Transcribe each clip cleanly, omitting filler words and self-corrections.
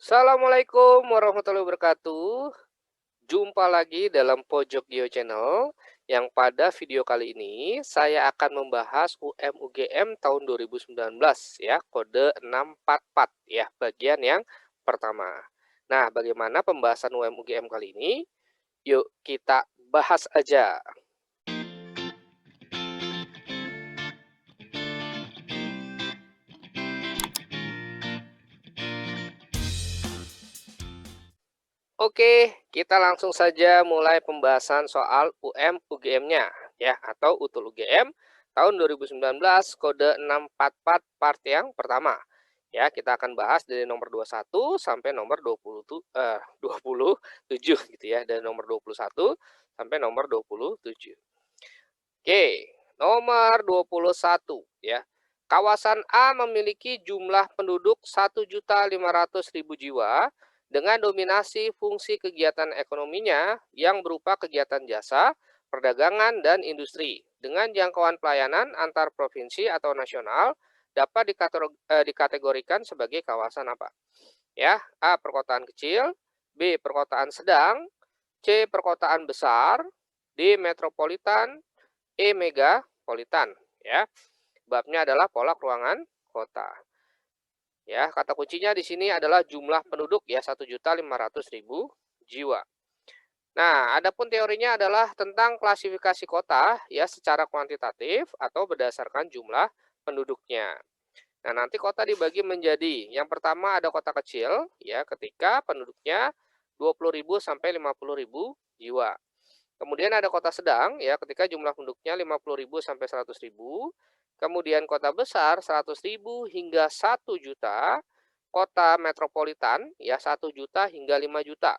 Assalamualaikum warahmatullahi wabarakatuh. Jumpa lagi dalam Pojok Geo Channel, yang pada video kali ini saya akan membahas UM-UGM tahun 2019 ya, kode 644 ya, bagian yang pertama. Nah, bagaimana pembahasan UM-UGM kali ini? Yuk kita bahas aja. Oke, kita langsung saja mulai pembahasan soal UM-UGM-nya ya, atau UTUL UGM tahun 2019 kode 644 part yang pertama. Ya, kita akan bahas dari nomor 21 sampai nomor 27 gitu ya, dari nomor 21 sampai nomor 27. Oke, nomor 21 ya. Kawasan A memiliki jumlah penduduk 1.500.000 jiwa dengan dominasi fungsi kegiatan ekonominya yang berupa kegiatan jasa, perdagangan, dan industri. Dengan jangkauan pelayanan antar provinsi atau nasional dapat dikategorikan sebagai kawasan apa? Ya, A perkotaan kecil, B perkotaan sedang, C perkotaan besar, D metropolitan, megapolitan ya. Babnya adalah pola ruangan kota. Ya, kata kuncinya di sini adalah jumlah penduduk ya 1.500.000 jiwa. Nah, adapun teorinya adalah tentang klasifikasi kota ya secara kuantitatif atau berdasarkan jumlah penduduknya. Nah, nanti kota dibagi menjadi yang pertama ada kota kecil ya ketika penduduknya 20.000 sampai 50.000 jiwa. Kemudian ada kota sedang ya ketika jumlah penduduknya 50.000 sampai 100.000. Kemudian kota besar 100.000 hingga 1 juta. Kota metropolitan ya 1 juta hingga 5 juta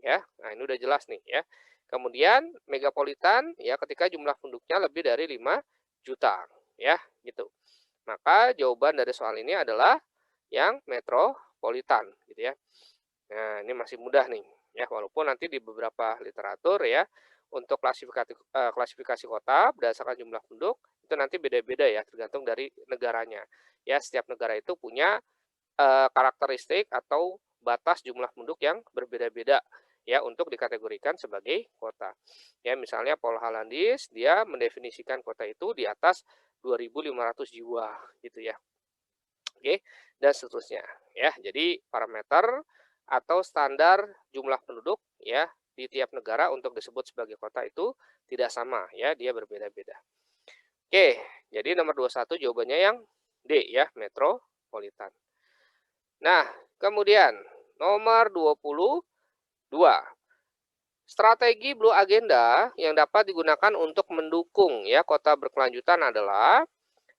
ya. Nah, ini udah jelas nih ya. Kemudian megapolitan ya ketika jumlah penduduknya lebih dari 5 juta ya gitu. Maka jawaban dari soal ini adalah yang metropolitan gitu ya. Nah, ini masih mudah nih ya, walaupun nanti di beberapa literatur ya untuk klasifikasi kota berdasarkan jumlah penduduk itu nanti beda-beda ya tergantung dari negaranya. Ya, setiap negara itu punya karakteristik atau batas jumlah penduduk yang berbeda-beda ya untuk dikategorikan sebagai kota. Ya, misalnya Paul Hollandis dia mendefinisikan kota itu di atas 2.500 jiwa gitu ya. Oke, dan seterusnya ya. Jadi parameter atau standar jumlah penduduk ya di tiap negara untuk disebut sebagai kota itu tidak sama ya, dia berbeda-beda. Oke, jadi nomor 21 jawabannya yang D ya, metropolitan. Nah, kemudian nomor 22. Strategi Blue Agenda yang dapat digunakan untuk mendukung ya kota berkelanjutan adalah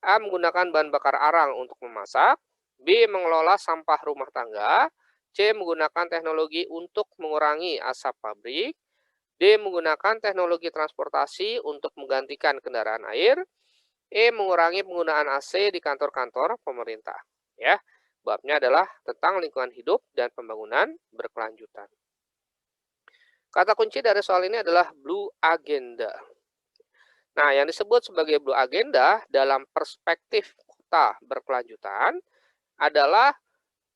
A. Menggunakan bahan bakar arang untuk memasak, B. Mengelola sampah rumah tangga, C. Menggunakan teknologi untuk mengurangi asap pabrik, D. Menggunakan teknologi transportasi untuk menggantikan kendaraan air, mengurangi penggunaan AC di kantor-kantor pemerintah. Ya, babnya adalah tentang lingkungan hidup dan pembangunan berkelanjutan. Kata kunci dari soal ini adalah Blue Agenda. Nah, yang disebut sebagai Blue Agenda dalam perspektif kota berkelanjutan adalah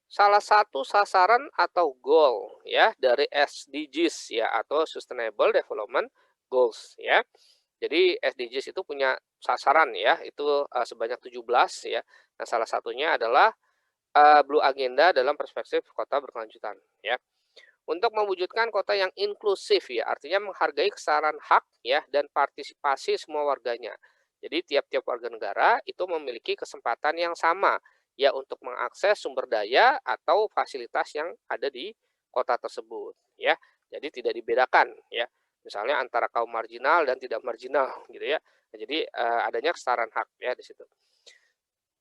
salah satu sasaran atau goal ya dari SDGs ya atau Sustainable Development Goals ya. Jadi SDGs itu punya sasaran ya, itu sebanyak 17 ya. Nah, salah satunya adalah Blue Agenda dalam perspektif kota berkelanjutan ya. Untuk mewujudkan kota yang inklusif ya, artinya menghargai kesetaraan hak ya dan partisipasi semua warganya. Jadi tiap-tiap warga negara itu memiliki kesempatan yang sama ya untuk mengakses sumber daya atau fasilitas yang ada di kota tersebut ya. Jadi tidak dibedakan ya. Misalnya antara kaum marginal dan tidak marginal gitu ya. Nah, jadi adanya kesetaraan hak ya di situ.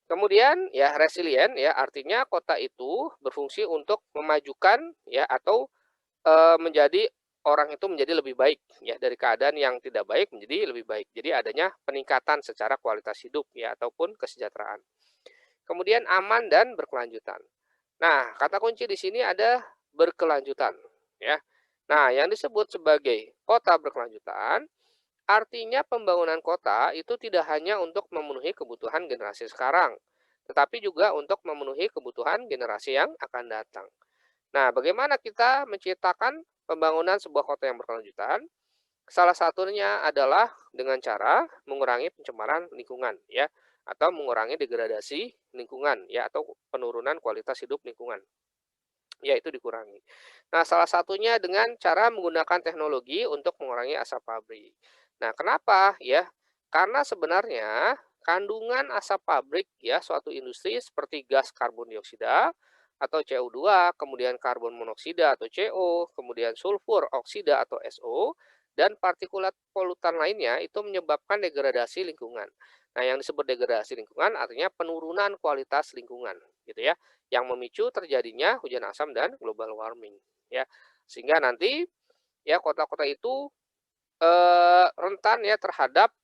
Kemudian ya resilient ya artinya kota itu berfungsi untuk memajukan ya atau menjadi orang itu menjadi lebih baik ya dari keadaan yang tidak baik menjadi lebih baik. Jadi adanya peningkatan secara kualitas hidup ya ataupun kesejahteraan. Kemudian aman dan berkelanjutan. Nah, kata kunci di sini ada berkelanjutan ya. Nah, yang disebut sebagai kota berkelanjutan artinya pembangunan kota itu tidak hanya untuk memenuhi kebutuhan generasi sekarang, tetapi juga untuk memenuhi kebutuhan generasi yang akan datang. Nah, bagaimana kita menciptakan pembangunan sebuah kota yang berkelanjutan? Salah satunya adalah dengan cara mengurangi pencemaran lingkungan ya, atau mengurangi degradasi lingkungan ya, atau penurunan kualitas hidup lingkungan. Ya, itu dikurangi. Nah, salah satunya dengan cara menggunakan teknologi untuk mengurangi asap pabrik. Nah, kenapa ya? Karena sebenarnya kandungan asap pabrik ya suatu industri seperti gas karbon dioksida atau CO2, kemudian karbon monoksida atau CO, kemudian sulfur oksida atau SO, dan partikulat polutan lainnya itu menyebabkan degradasi lingkungan. Nah, yang disebut degradasi lingkungan artinya penurunan kualitas lingkungan, gitu ya, yang memicu terjadinya hujan asam dan global warming, ya. Sehingga nanti ya kota-kota itu rentan ya terhadap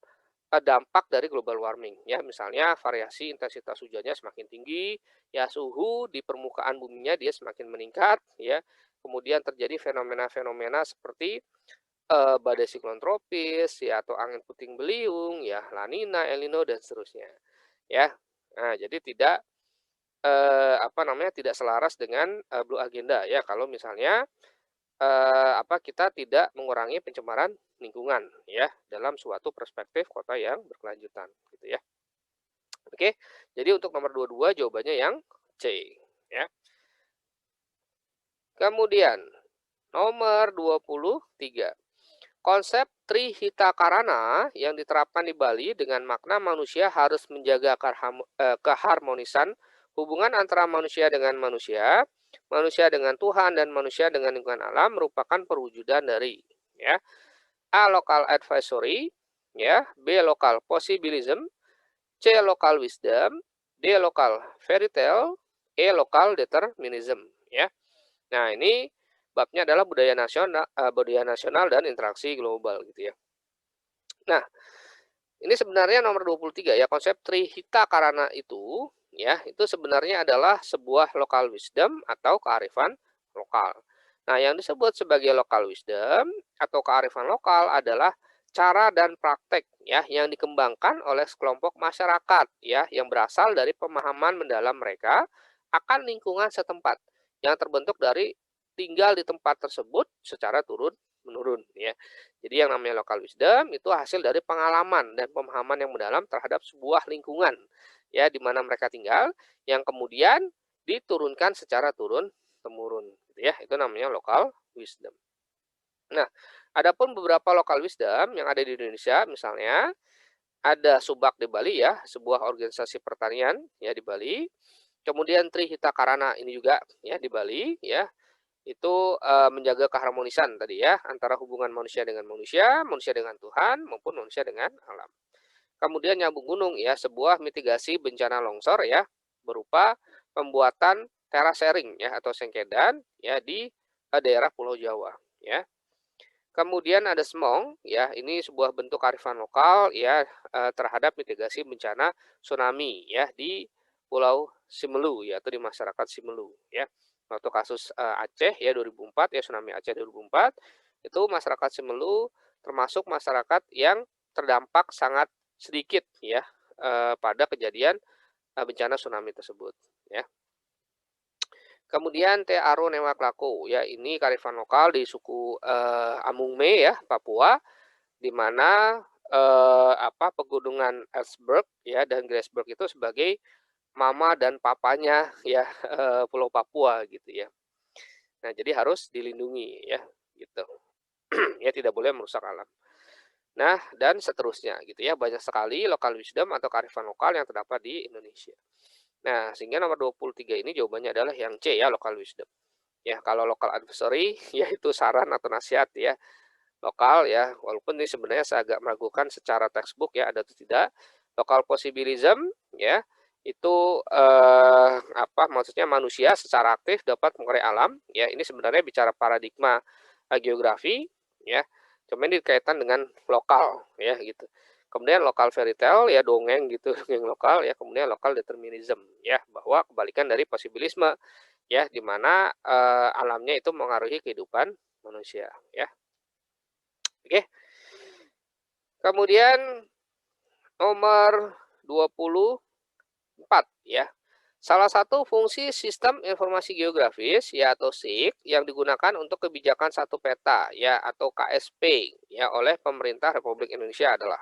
dampak dari global warming ya. Misalnya variasi intensitas hujannya semakin tinggi, ya suhu di permukaan buminya dia semakin meningkat ya. Kemudian terjadi fenomena-fenomena seperti badai siklon tropis ya atau angin puting beliung ya, La Nina, El Nino dan seterusnya ya. Nah, jadi tidak apa namanya, tidak selaras dengan Blue Agenda ya kalau misalnya kita tidak mengurangi pencemaran lingkungan ya, dalam suatu perspektif kota yang berkelanjutan gitu ya. Oke, jadi untuk nomor 22 jawabannya yang C ya. Kemudian nomor 23, konsep Trihita Karana yang diterapkan di Bali dengan makna manusia harus menjaga keharmonisan hubungan antara manusia dengan manusia, manusia dengan Tuhan dan manusia dengan lingkungan alam merupakan perwujudan dari ya A. Local advisory, ya, B. Local possibilism, C. Local wisdom, D. Local fairy tale, E. Local determinism, ya. Nah, ini babnya adalah budaya nasional dan interaksi global gitu ya. Nah, ini sebenarnya nomor 23 ya, konsep Trihita Karana itu ya, itu sebenarnya adalah sebuah local wisdom atau kearifan lokal. Nah, yang disebut sebagai local wisdom atau kearifan lokal adalah cara dan praktek ya yang dikembangkan oleh sekelompok masyarakat ya yang berasal dari pemahaman mendalam mereka akan lingkungan setempat yang terbentuk dari tinggal di tempat tersebut secara turun menurun ya. Jadi yang namanya local wisdom itu hasil dari pengalaman dan pemahaman yang mendalam terhadap sebuah lingkungan ya di mana mereka tinggal yang kemudian diturunkan secara turun temurun gitu ya. Itu namanya local wisdom. Nah, adapun beberapa local wisdom yang ada di Indonesia misalnya ada Subak di Bali ya, sebuah organisasi pertanian ya di Bali. Kemudian Trihita Karana ini juga ya di Bali ya itu, menjaga keharmonisan tadi ya, antara hubungan manusia dengan manusia, manusia dengan Tuhan, maupun manusia dengan alam. Kemudian nyambung gunung ya, sebuah mitigasi bencana longsor ya, berupa pembuatan terasering ya atau sengkedan ya di, daerah Pulau Jawa ya. Kemudian ada Semong ya, ini sebuah bentuk kearifan lokal ya, terhadap mitigasi bencana tsunami ya di Pulau Simelu ya, atau di masyarakat Simelu ya. Waktu kasus, Aceh ya 2004 ya, tsunami Aceh 2004, itu masyarakat Simelu termasuk masyarakat yang terdampak sangat sedikit ya, pada kejadian, bencana tsunami tersebut ya. Kemudian Te Aro Newak Lako ya, ini kearifan lokal di suku, Amungme ya, Papua, di mana, pegunungan Elsberg ya dan Grassberg itu sebagai mama dan papanya ya, Pulau Papua gitu ya. Nah, jadi harus dilindungi ya, gitu. Ya tidak boleh merusak alam. Nah, dan seterusnya gitu ya, banyak sekali local wisdom atau kearifan lokal yang terdapat di Indonesia. Nah, sehingga nomor 23 ini jawabannya adalah yang C ya, local wisdom. Ya, kalau local advisory yaitu saran atau nasihat ya, lokal ya, walaupun ini sebenarnya saya agak meragukan secara textbook ya ada atau tidak. Local possibilism ya, itu maksudnya manusia secara aktif dapat mengurai alam ya. Ini sebenarnya bicara paradigma geografi ya. Cuma ini dikaitkan dengan lokal ya gitu. Kemudian lokal fairy tale ya dongeng gitu, dongeng lokal ya. Kemudian lokal determinism ya, bahwa kebalikan dari posibilisme ya, di mana alamnya itu mengaruhi kehidupan manusia ya. Oke. Kemudian nomor 24 ya. Salah satu fungsi Sistem Informasi Geografis ya atau SIG yang digunakan untuk kebijakan satu peta ya atau KSP ya oleh pemerintah Republik Indonesia adalah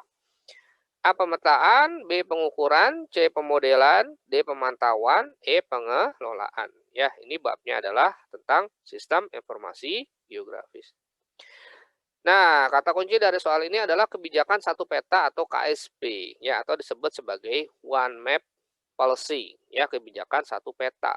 A. Pemetaan, B. Pengukuran, C. Pemodelan, D. Pemantauan, E. Pengelolaan. Ya, ini babnya adalah tentang Sistem Informasi Geografis. Nah, kata kunci dari soal ini adalah kebijakan satu peta atau KSP, ya, atau disebut sebagai One Map Policy, ya, kebijakan satu peta.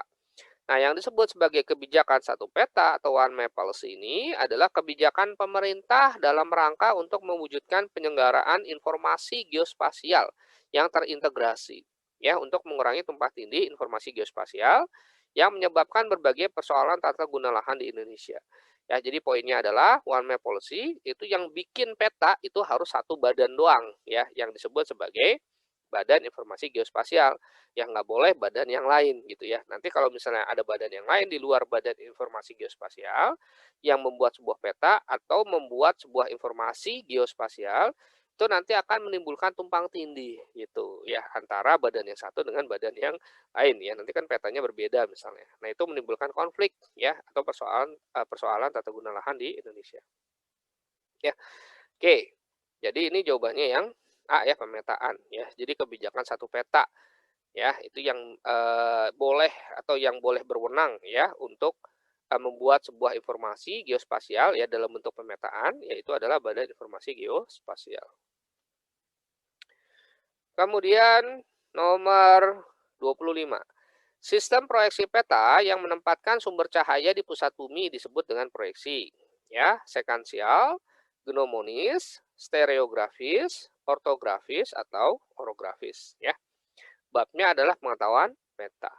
Nah, yang disebut sebagai kebijakan satu peta atau One Map Policy ini adalah kebijakan pemerintah dalam rangka untuk mewujudkan penyelenggaraan informasi geospasial yang terintegrasi, ya, untuk mengurangi tumpang tindih informasi geospasial yang menyebabkan berbagai persoalan tata guna lahan di Indonesia. Ya, jadi poinnya adalah One Map Policy itu yang bikin peta itu harus satu badan doang, ya, yang disebut sebagai Badan Informasi Geospasial, yang nggak boleh badan yang lain gitu ya. Nanti kalau misalnya ada badan yang lain di luar Badan Informasi Geospasial yang membuat sebuah peta atau membuat sebuah informasi geospasial, itu nanti akan menimbulkan tumpang tindih gitu ya antara badan yang satu dengan badan yang lain ya. Nanti kan petanya berbeda misalnya. Nah, itu menimbulkan konflik ya atau persoalan tata guna lahan di Indonesia. Ya. Oke. Jadi ini jawabannya yang A ya, pemetaan ya. Jadi kebijakan satu peta ya, itu yang boleh atau yang boleh berwenang ya untuk membuat sebuah informasi geospasial ya dalam bentuk pemetaan, yaitu adalah Badan Informasi Geospasial. Kemudian nomor 25. Sistem proyeksi peta yang menempatkan sumber cahaya di pusat bumi disebut dengan proyeksi. Ya, sekansial, gnomonis, stereografis, ortografis, atau orografis. Ya, babnya adalah pengetahuan peta.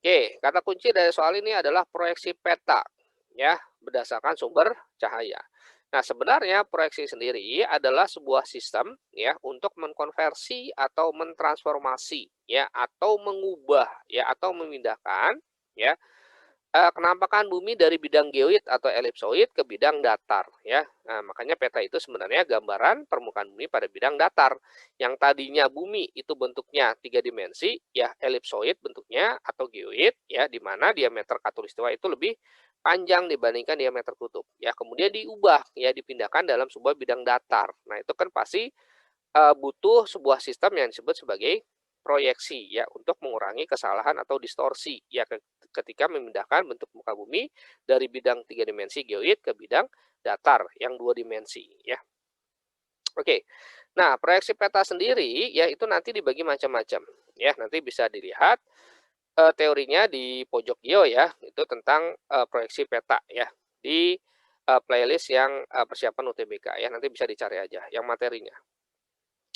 Oke, kata kunci dari soal ini adalah proyeksi peta. Ya, berdasarkan sumber cahaya. Nah, sebenarnya proyeksi sendiri adalah sebuah sistem ya untuk mengkonversi atau mentransformasi ya atau mengubah ya atau memindahkan ya kenampakan bumi dari bidang geoid atau elipsoid ke bidang datar ya. Nah, makanya peta itu sebenarnya gambaran permukaan bumi pada bidang datar. Yang tadinya bumi itu bentuknya 3 dimensi ya elipsoid bentuknya atau geoid ya di mana diameter khatulistiwa itu lebih panjang dibandingkan diameter kutub. Ya, kemudian diubah ya dipindahkan dalam sebuah bidang datar. Nah, itu kan pasti butuh sebuah sistem yang disebut sebagai proyeksi ya untuk mengurangi kesalahan atau distorsi ya ketika memindahkan bentuk muka bumi dari bidang 3 dimensi geoid ke bidang datar yang 2 dimensi ya. Oke. Nah, proyeksi peta sendiri ya itu nanti dibagi macam-macam ya. Nanti bisa dilihat teorinya di pojok geo ya, itu tentang proyeksi peta ya di playlist yang persiapan UTBK ya. Nanti bisa dicari aja yang materinya.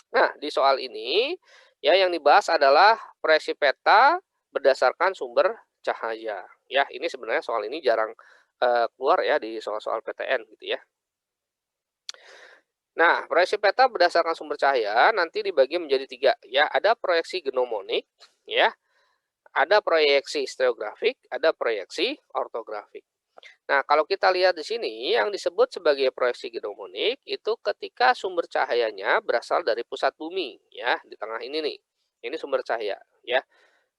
Nah, di soal ini, ya yang dibahas adalah proyeksi peta berdasarkan sumber cahaya. Ya, ini sebenarnya soal ini jarang keluar ya di soal-soal PTN gitu ya. Nah, proyeksi peta berdasarkan sumber cahaya nanti dibagi menjadi 3 ya. Ada proyeksi gnomonik ya, ada proyeksi stereografik, ada proyeksi ortografik. Nah, kalau kita lihat di sini, yang disebut sebagai proyeksi geomonik itu ketika sumber cahayanya berasal dari pusat bumi, ya, di tengah ini nih. Ini sumber cahaya, ya.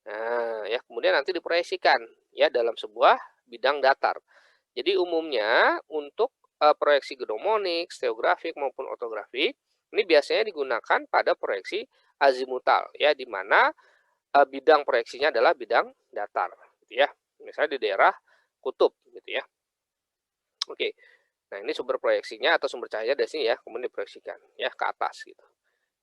Nah, ya kemudian nanti diproyeksikan, ya, dalam sebuah bidang datar. Jadi umumnya untuk proyeksi geomonik, stereografik maupun ortografik ini biasanya digunakan pada proyeksi azimutal, ya, di mana bidang proyeksinya adalah bidang datar, gitu ya. Misalnya di daerah kutub, gitu ya. Oke. Nah, ini sumber proyeksinya atau sumber cahaya dari sini ya, kemudian diproyeksikan ya ke atas gitu.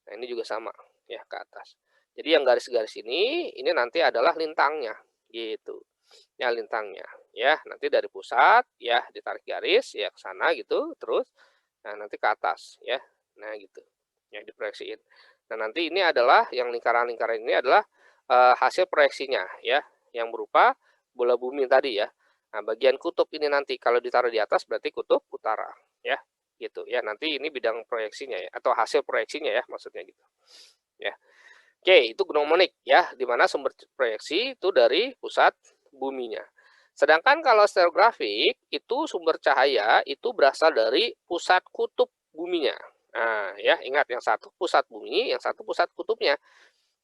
Nah, ini juga sama ya ke atas. Jadi yang garis-garis ini nanti adalah lintangnya gitu. Ya, lintangnya ya. Nanti dari pusat ya ditarik garis ya ke sana gitu, terus nah nanti ke atas ya. Nah, gitu. Yang diproyeksiin. Nah, nanti ini adalah yang lingkaran-lingkaran ini adalah hasil proyeksinya ya, yang berupa bola bumi tadi ya. Nah, bagian kutub ini nanti kalau ditaruh di atas berarti kutub utara ya, gitu ya. Nanti ini bidang proyeksinya ya atau hasil proyeksinya ya maksudnya gitu. Ya. Oke, itu gnomonik ya, di mana sumber proyeksi itu dari pusat buminya. Sedangkan kalau stereografik itu sumber cahaya itu berasal dari pusat kutub buminya. Nah, ya ingat yang satu pusat bumi, yang satu pusat kutubnya.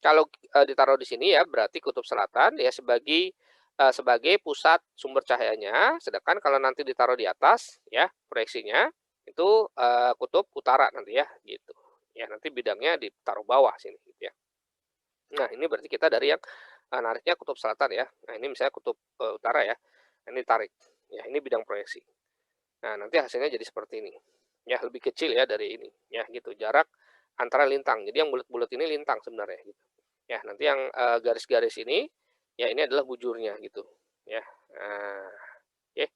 kalau, ditaruh di sini ya berarti kutub selatan ya sebagai pusat sumber cahayanya, sedangkan kalau nanti ditaruh di atas ya proyeksinya itu, kutub utara nanti ya, gitu. Ya nanti bidangnya ditaruh bawah sini gitu ya. Nah ini berarti kita dari yang, nariknya kutub selatan ya. Nah ini misalnya kutub, utara ya, nah ini tarik. Ya ini bidang proyeksi. Nah nanti hasilnya jadi seperti ini. Ya lebih kecil ya dari ini, ya gitu jarak antara lintang. Jadi yang bulat-bulat ini lintang sebenarnya gitu. Ya nanti yang, garis-garis ini, ya ini adalah bujurnya gitu, ya. Nah, oke.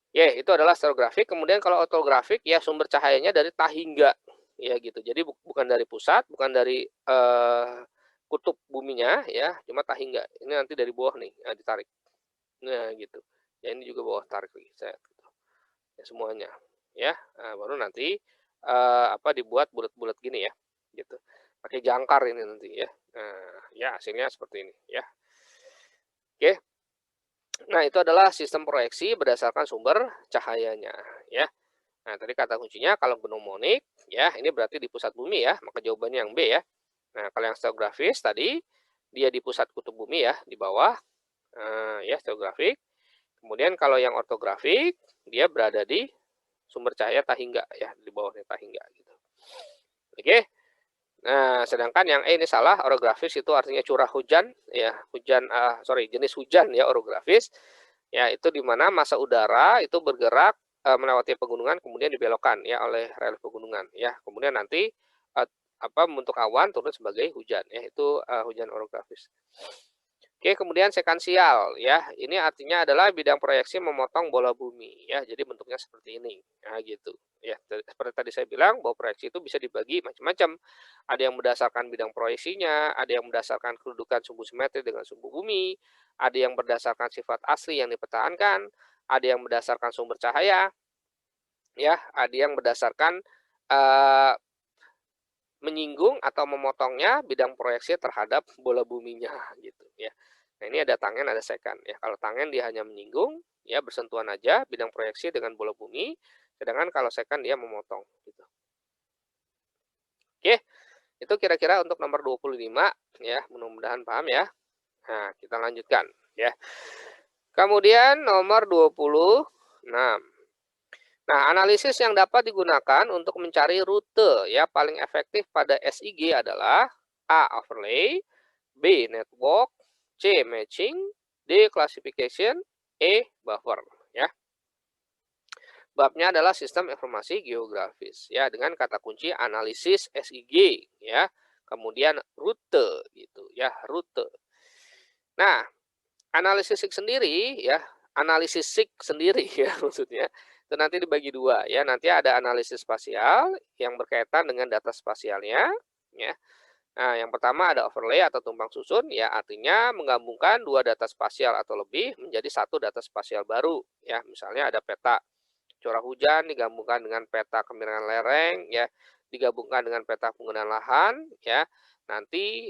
Ya itu adalah stereografik, kemudian kalau ortografik ya sumber cahayanya dari tahingga, ya gitu. Jadi bukan dari pusat, bukan dari, kutub buminya ya, cuma tahingga. Ini nanti dari bawah nih, ditarik. Nah gitu. Ya ini juga bawah tarik lagi, set gitu. Ya semuanya, ya. Nah, baru nanti, dibuat bulat-bulat gini ya, gitu. Pakai jangkar ini nanti ya. Nah, ya hasilnya seperti ini ya. Oke. Nah, itu adalah sistem proyeksi berdasarkan sumber cahayanya, ya. Nah, tadi kata kuncinya kalau gnomonik, ya, ini berarti di pusat bumi ya, maka jawabannya yang B ya. Nah, kalau yang stereografis tadi, dia di pusat kutub bumi ya, di bawah, ya, stereografik. Kemudian kalau yang ortografik, dia berada di sumber cahaya tahingga ya, di bawahnya tahingga gitu. Oke. Nah, sedangkan yang E ini salah, orografis itu artinya curah hujan, ya, jenis hujan ya, orografis. Ya, itu di mana massa udara itu bergerak, melewati pegunungan kemudian dibelokkan ya oleh relief pegunungan ya. Kemudian nanti, membentuk awan turun sebagai hujan ya, itu, hujan orografis. Oke, kemudian sekansial ya. Ini artinya adalah bidang proyeksi memotong bola bumi ya. Jadi bentuknya seperti ini. Nah, gitu. Ya, seperti tadi saya bilang bahwa proyeksi itu bisa dibagi macam-macam. Ada yang berdasarkan bidang proyeksinya, ada yang berdasarkan kedudukan sumbu simetri dengan sumbu bumi, ada yang berdasarkan sifat asli yang dipertahankan, ada yang berdasarkan sumber cahaya, ya, ada yang berdasarkan eh, menyinggung atau memotongnya bidang proyeksi terhadap bola buminya gitu ya. Nah, ini ada tangen, ada sekan ya. Kalau tangen dia hanya menyinggung ya bersentuhan aja bidang proyeksi dengan bola bumi, sedangkan kalau sekan dia memotong gitu. Oke, itu kira-kira untuk nomor 25 ya, mudah-mudahan paham ya. Nah, kita lanjutkan ya. Kemudian nomor 26. Nah, analisis yang dapat digunakan untuk mencari rute ya paling efektif pada SIG adalah A. Overlay, B. Network, C. Matching, D. Classification, E. Buffer ya. Babnya adalah sistem informasi geografis ya dengan kata kunci analisis SIG ya. Kemudian rute gitu ya, rute. Nah, analisis SIG sendiri ya, analisis SIG sendiri ya maksudnya, itu nanti dibagi dua ya, nanti ada analisis spasial yang berkaitan dengan data spasialnya ya. Nah, yang pertama ada overlay atau tumpang susun ya, artinya menggabungkan dua data spasial atau lebih menjadi satu data spasial baru ya. Misalnya ada peta curah hujan digabungkan dengan peta kemiringan lereng ya, digabungkan dengan peta penggunaan lahan ya. Nanti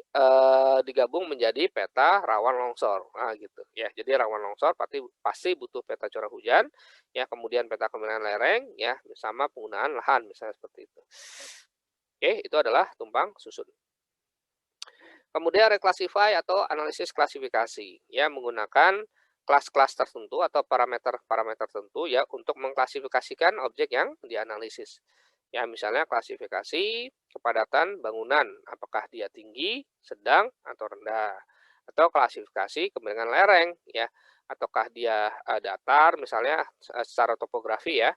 digabung menjadi peta rawan longsor. Nah, gitu ya. Jadi rawan longsor pasti pasti butuh peta curah hujan ya, kemudian peta kemiringan lereng ya, sama penggunaan lahan misalnya seperti itu. Oke, itu adalah tumpang susun. Kemudian reclassify atau analisis klasifikasi ya, menggunakan kelas-kelas tertentu atau parameter-parameter tertentu ya untuk mengklasifikasikan objek yang dianalisis. Ya, misalnya klasifikasi kepadatan bangunan, apakah dia tinggi, sedang, atau rendah. Atau klasifikasi kemiringan lereng ya, ataukah dia datar misalnya secara topografi ya,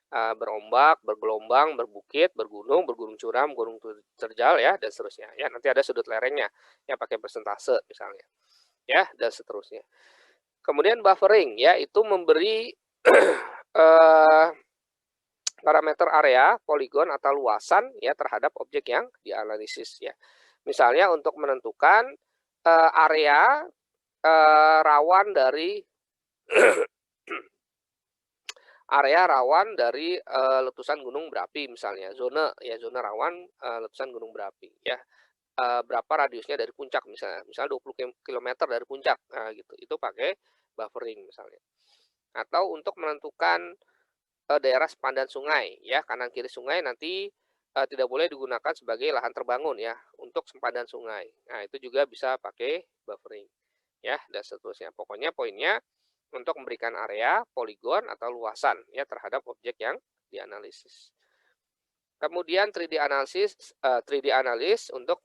berombak, bergelombang, berbukit, bergunung, bergunung curam, gunung terjal ya dan seterusnya ya. Nanti ada sudut lerengnya yang pakai persentase misalnya ya dan seterusnya. Kemudian buffering ya itu memberi eh, parameter area, poligon atau luasan ya terhadap objek yang dianalisis ya. Misalnya untuk menentukan area rawan dari area rawan dari letusan gunung berapi misalnya, zona rawan letusan gunung berapi ya. Berapa radiusnya dari puncak misalnya 20 kilometer dari puncak, nah gitu. Itu pakai buffering misalnya. Atau untuk menentukan daerah sepandan sungai ya, kanan kiri sungai nanti tidak boleh digunakan sebagai lahan terbangun ya, untuk sempadan sungai. Nah, itu juga bisa pakai buffering ya, dan seterusnya. Pokoknya poinnya untuk memberikan area, poligon, atau luasan ya terhadap objek yang dianalisis. Kemudian 3D analisis, 3D analis untuk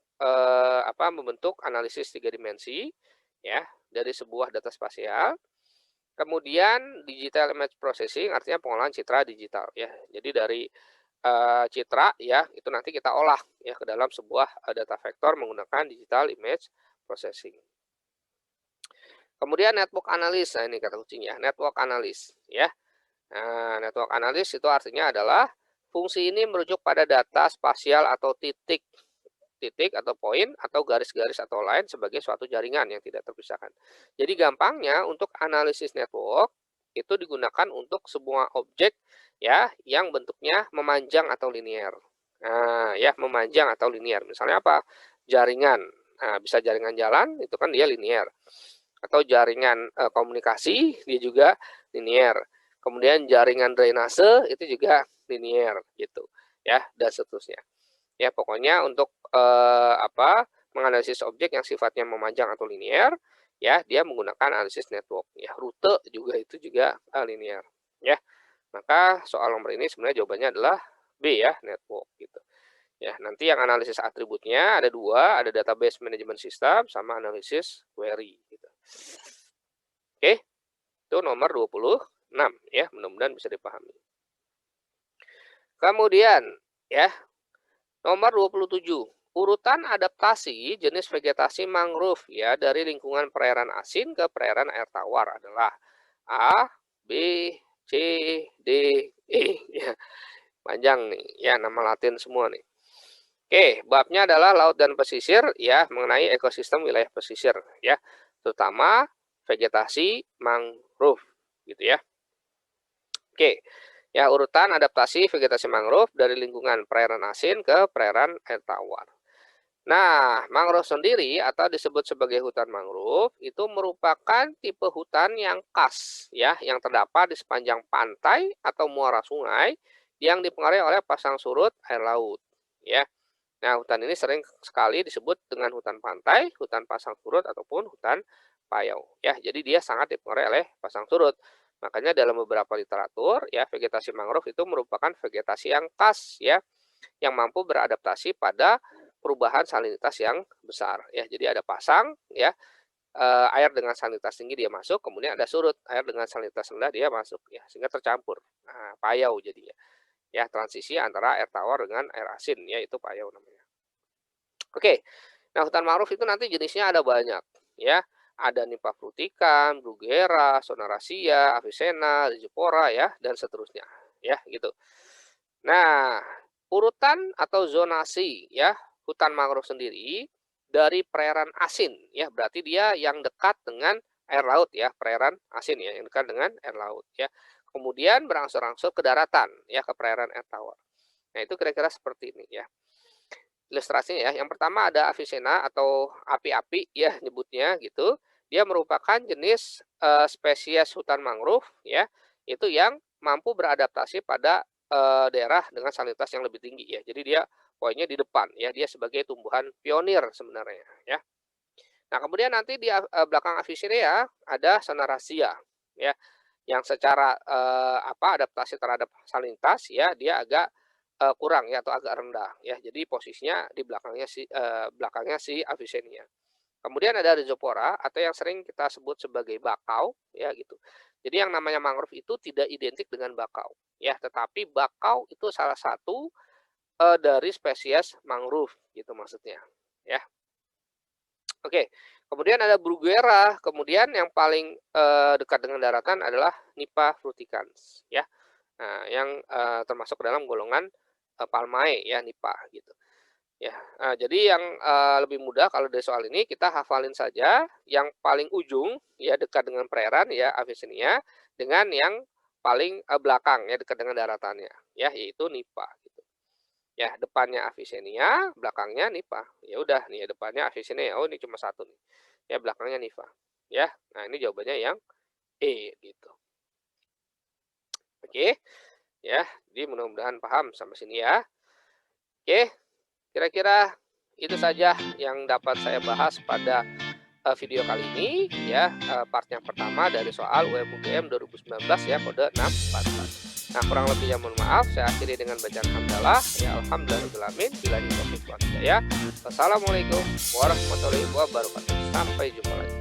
membentuk analisis 3 dimensi ya dari sebuah data spasial. Kemudian digital image processing artinya pengolahan citra digital ya. Jadi dari citra ya itu nanti kita olah ya ke dalam sebuah data vektor menggunakan digital image processing. Kemudian network analysis, nah ini kata kuncinya, network analysis ya. Nah, network analysis itu artinya adalah fungsi ini merujuk pada data spasial atau titik atau poin atau garis-garis atau line sebagai suatu jaringan yang tidak terpisahkan. Jadi gampangnya untuk analisis network itu digunakan untuk semua objek ya yang bentuknya memanjang atau linear. Nah, ya memanjang atau linear. Misalnya apa? Jaringan. Nah, bisa jaringan jalan itu kan dia linear. Atau jaringan komunikasi dia juga linear. Kemudian jaringan drainase itu juga linear gitu ya dan seterusnya. Ya, pokoknya untuk menganalisis objek yang sifatnya memanjang atau linear, ya dia menggunakan analisis network. Ya, rute juga itu juga linear. Ya, maka soal nomor ini sebenarnya jawabannya adalah B ya, network gitu. Ya, nanti yang analisis atributnya ada dua, ada database management system sama analisis query. Gitu. Oke, itu nomor 26 ya, mudah-mudahan bisa dipahami. Kemudian ya, nomor 27. Urutan adaptasi jenis vegetasi mangrove ya dari lingkungan perairan asin ke perairan air tawar adalah A, B, C, D, E ya. Panjang nih ya nama Latin semua nih. Oke, babnya adalah laut dan pesisir ya mengenai ekosistem wilayah pesisir ya, terutama vegetasi mangrove gitu ya. Oke. Ya, urutan adaptasi vegetasi mangrove dari lingkungan perairan asin ke perairan air tawar. Nah, mangrove sendiri atau disebut sebagai hutan mangrove itu merupakan tipe hutan yang khas ya, yang terdapat di sepanjang pantai atau muara sungai yang dipengaruhi oleh pasang surut air laut ya. Nah, hutan ini sering sekali disebut dengan hutan pantai, hutan pasang surut ataupun hutan payau ya. Jadi dia sangat dipengaruhi oleh pasang surut. Makanya dalam beberapa literatur ya vegetasi mangrove itu merupakan vegetasi yang khas ya yang mampu beradaptasi pada perubahan salinitas yang besar ya. Jadi ada pasang ya air dengan salinitas tinggi dia masuk, kemudian ada surut air dengan salinitas rendah dia masuk ya sehingga tercampur. Nah, payau jadinya. Ya, transisi antara air tawar dengan air asin ya itu payau namanya. Oke. Nah, hutan mangrove itu nanti jenisnya ada banyak ya. Ada Nympha fruticans, Bruguera, Sonaracia, Avicenna, Rhizophora ya dan seterusnya ya gitu. Nah, urutan atau zonasi ya, hutan mangrove sendiri dari perairan asin ya, berarti dia yang dekat dengan air laut ya, perairan asin ya, yang dekat dengan air laut ya. Kemudian berangsur-angsur ke daratan ya, ke perairan air tawar. Nah, itu kira-kira seperti ini ya. Ilustrasinya ya, yang pertama ada Avicenna atau api-api ya nyebutnya gitu. Dia merupakan jenis spesies hutan mangrove ya, itu yang mampu beradaptasi pada daerah dengan salinitas yang lebih tinggi ya. Jadi dia poinnya di depan ya, dia sebagai tumbuhan pionir sebenarnya ya. Nah, kemudian nanti di belakang Avicenna ya ada Sonaracia ya, yang secara adaptasi terhadap salinitas ya dia agak kurang ya atau agak rendah ya. Jadi posisinya di belakangnya si Avicennia. Kemudian ada Rhizophora atau yang sering kita sebut sebagai bakau ya gitu. Jadi yang namanya mangrove itu tidak identik dengan bakau ya, tetapi bakau itu salah satu dari spesies mangrove gitu maksudnya ya. Oke. Kemudian ada Bruguera, kemudian yang paling dekat dengan daratan adalah Nympha fruticans ya. Nah, yang termasuk dalam golongan Palmae ya Nympha gitu. Ya, jadi yang lebih mudah kalau dari soal ini kita hafalin saja yang paling ujung ya dekat dengan perairan ya Avicennia dengan yang paling belakang ya dekat dengan daratannya ya yaitu Nympha gitu. Ya, depannya Avicennia, belakangnya Nympha. Ya udah nih ya depannya Avicennia. Oh, ini cuma satu nih. Ya belakangnya Nympha. Ya. Nah, ini jawabannya yang E gitu. Oke. Ya, jadi mudah-mudahan paham sampai sini ya. Oke, kira-kira itu saja yang dapat saya bahas pada video kali ini ya, part yang pertama dari soal UM-UGM 2019 ya, kode 644. Nah, kurang lebihnya mohon maaf, saya akhiri dengan bacaan hamdalah ya, alhamdulillahirabbil alamin, billahi taufiq wal hidayah. Wassalamualaikum warahmatullahi wabarakatuh. Sampai jumpa lagi.